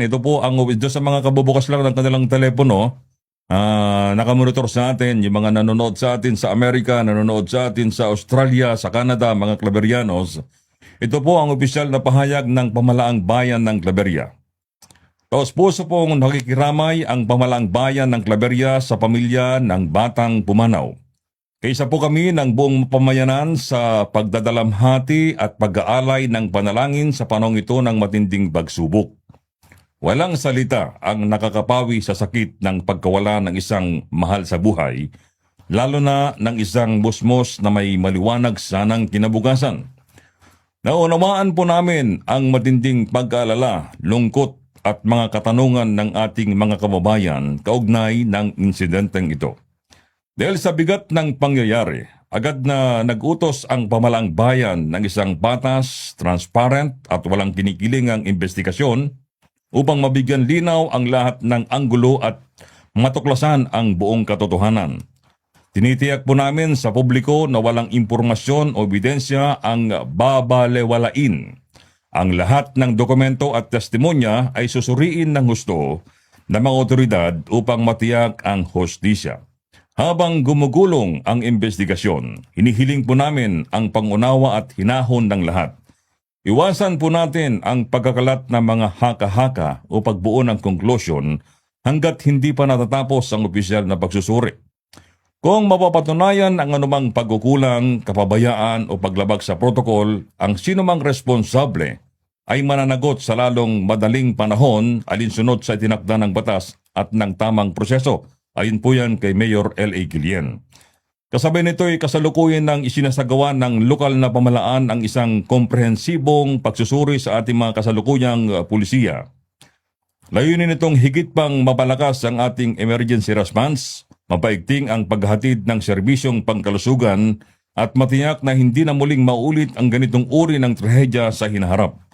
Ito po ang doon sa mga kabubukas lang ng kanilang telepono, nakamonitor sa atin, yung mga nanonood sa atin sa Amerika, nanonood sa atin sa Australia, sa Canada, mga Klaberianos. Ito po ang opisyal na pahayag ng Pamalaang Bayan ng Claveria. Taos puso pong nakikiramay ang Pamalaang Bayan ng Claveria sa pamilya ng Batang Pumanaw. Kaisa po kami ng buong pamayanan sa pagdadalamhati at pag-aalay ng panalangin sa panahong ito ng matinding pagsubok. Walang salita ang nakakapawi sa sakit ng pagkawala ng isang mahal sa buhay, lalo na ng isang busmos na may maliwanag sanang kinabukasan. Naunawaan po namin ang matinding pag-aalala, lungkot at mga katanungan ng ating mga kababayan kaugnay ng insidenteng ito. Dahil sa bigat ng pangyayari, agad na nag-utos ang Pamalaang Bayan ng isang patas, transparent at walang kinikilingang investigasyon upang mabigyan linaw ang lahat ng anggulo at matuklasan ang buong katotohanan. Tinitiyak po namin sa publiko na walang impormasyon o ebidensya ang babalewalain. Ang lahat ng dokumento at testimonya ay susuriin ng husto ng mga otoridad upang matiyak ang hostisya. Habang gumugulong ang investigasyon, hinihiling po namin ang pangunawa at hinahon ng lahat. Iwasan po natin ang pagkakalat ng mga haka-haka o pagbuo ng konklusyon hanggat hindi pa natatapos ang opisyal na pagsusuri. Kung mapapatunayan ang anumang pagkukulang, kapabayaan o paglabag sa protokol, ang sinumang responsable ay mananagot sa lalong madaling panahon alinsunod sa itinakda ng batas at ng tamang proseso. Ayon po yan kay Mayor L.A. Guillen. Kasabay nito ay kasalukuyan ng isinasagawa ng lokal na pamahalaan ang isang komprehensibong pagsusuri sa ating mga kasalukuyang pulisiya. Layunin nitong higit pang mapalakas ang ating emergency response, mapaigting ang paghatid ng serbisyong pangkalusugan at matiyak na hindi na muling maulit ang ganitong uri ng trahedya sa hinaharap.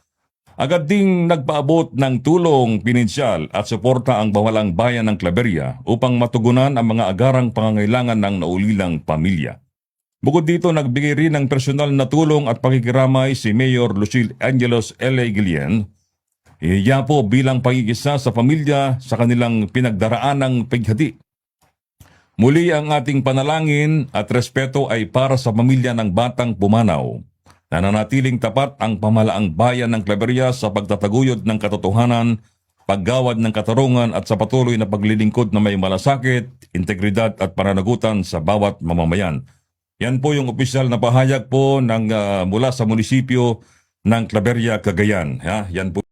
Agad ding nagpaabot ng tulong pinansyal at suporta ang Pamalaang Bayan ng Claveria upang matugunan ang mga agarang pangangailangan ng naulilang pamilya. Bukod dito, nagbigay rin ng personal na tulong at pakikiramay si Mayor Lucille Angelos L.A. Guillen. Iya po bilang pagkikisa sa pamilya sa kanilang pinagdaraan ng pighati. Muli ang ating panalangin at respeto ay para sa pamilya ng Batang Pumanaw. Nananatiling tapat ang Pamalaang Bayan ng Claveria sa pagtataguyod ng katotohanan, paggawad ng katarungan at sa patuloy na paglilingkod na may malasakit, integridad at pananagutan sa bawat mamamayan. Yan po yung opisyal na pahayag po ng mula sa munisipyo ng Claveria, Cagayan. Yan po.